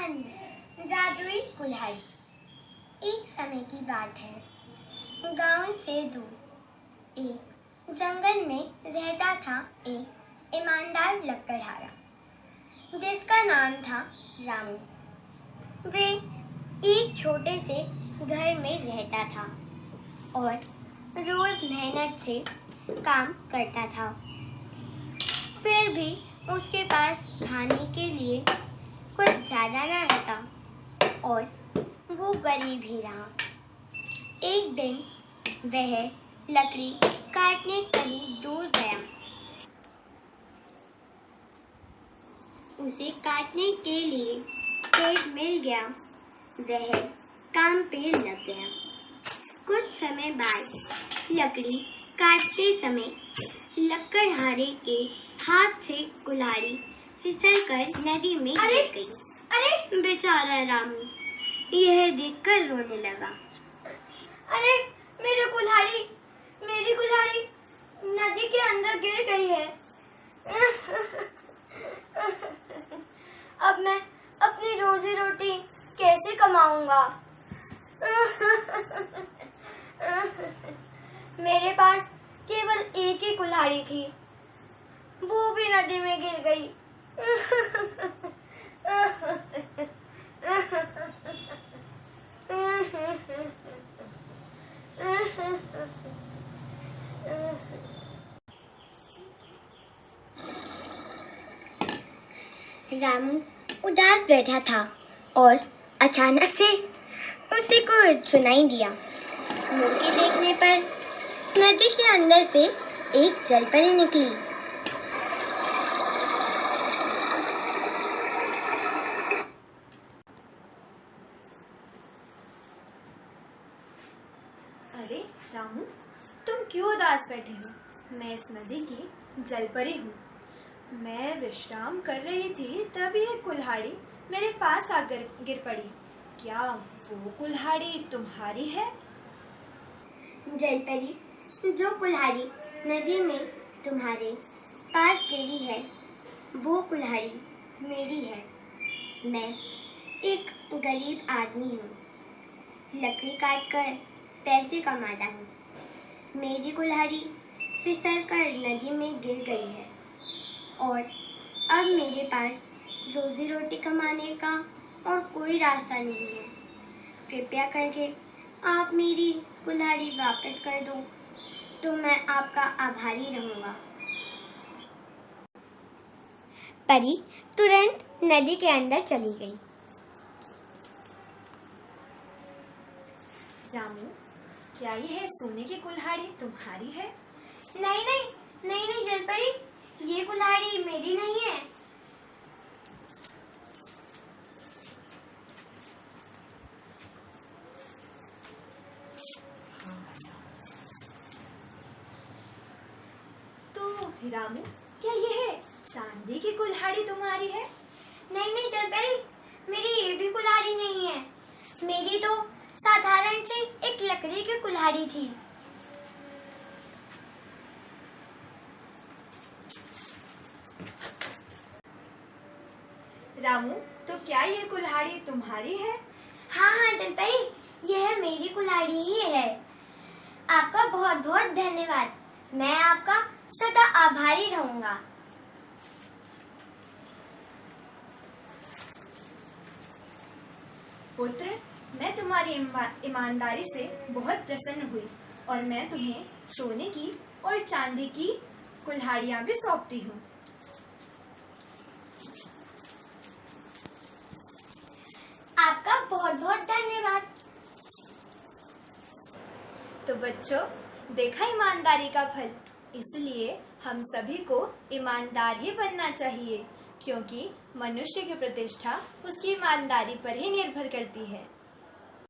कहानी जादुई कुल्हाड़ी। एक समय की बात है, गांव से दूर एक जंगल में रहता था एक ईमानदार लकड़हारा, जिसका नाम था रामू। वे एक छोटे से घर में रहता था और रोज मेहनत से काम करता था। फिर भी उसके पास खाने के लिए कुछ ज्यादा ना रहता और वो गरीब ही रहा। एक दिन वह लकड़ी काटने कहीं दूर गया। उसे काटने के लिए पेड़ मिल गया। वह काम पे लग गया। कुछ समय बाद लकड़ी काटते समय लकड़हारे के हाथ से कुल्हाड़ी फिसलकर नदी में गिर गई। अरे बेचारा रामू यह देखकर रोने लगा। अरे मेरी कुल्हाड़ी नदी के अंदर गिर गई है। अब मैं अपनी रोजी रोटी कैसे कमाऊंगा? मेरे पास केवल एक ही कुल्हाड़ी थी, वो भी नदी में गिर गई। रामू उदास बैठा था और अचानक से उसे कुछ सुनाई दिया। मुड़ के देखने पर नदी के अंदर से एक जलपरी निकली। अरे रामू, तुम क्यों उदास बैठे हो? मैं इस नदी की जलपरी हूँ। मैं विश्राम कर रही थी तभी एक कुल्हाड़ी मेरे पास आकर गिर पड़ी। क्या वो कुल्हाड़ी तुम्हारी है? जलपरी, जो कुल्हाड़ी नदी में तुम्हारे पास गिरी है, वो कुल्हाड़ी मेरी है। मैं एक गरीब आदमी हूँ, लकड़ी काटकर पैसे कमाता हूँ। मेरी कुल्हाड़ी फिसलकर नदी में गिर गई है और अब मेरे पास रोजी रोटी कमाने का और कोई रास्ता नहीं है। कृपया करके आप मेरी कुल्हाड़ी वापस कर दो तो मैं आपका आभारी रहूंगा। परी तुरंत नदी के अंदर चली गई। रामू, क्या यह सोने की कुल्हाड़ी तुम्हारी है? नहीं जलपरी, ये कुल्हाड़ी मेरी नहीं है। तो रामू, क्या यह चांदी की कुल्हाड़ी तुम्हारी है? नहीं जलपरी, मेरी ये भी कुल्हाड़ी नहीं है। मेरी तो साधारण सी एक लकड़ी की कुल्हाड़ी थी। रामू, तो क्या यह कुल्हाड़ी तुम्हारी है? हाँ जलपरी, यह मेरी कुल्हाड़ी ही है। आपका बहुत बहुत धन्यवाद। मैं आपका सदा आभारी रहूंगा। पुत्र, मैं तुम्हारी ईमानदारी से बहुत प्रसन्न हुई और मैं तुम्हें सोने की और चांदी की कुल्हाड़ियां भी सौंपती हूँ। आपका बहुत बहुत धन्यवाद। तो बच्चों, देखा ईमानदारी का फल। इसलिए हम सभी को ईमानदार ही बनना चाहिए, क्योंकि मनुष्य की प्रतिष्ठा उसकी ईमानदारी पर ही निर्भर करती है।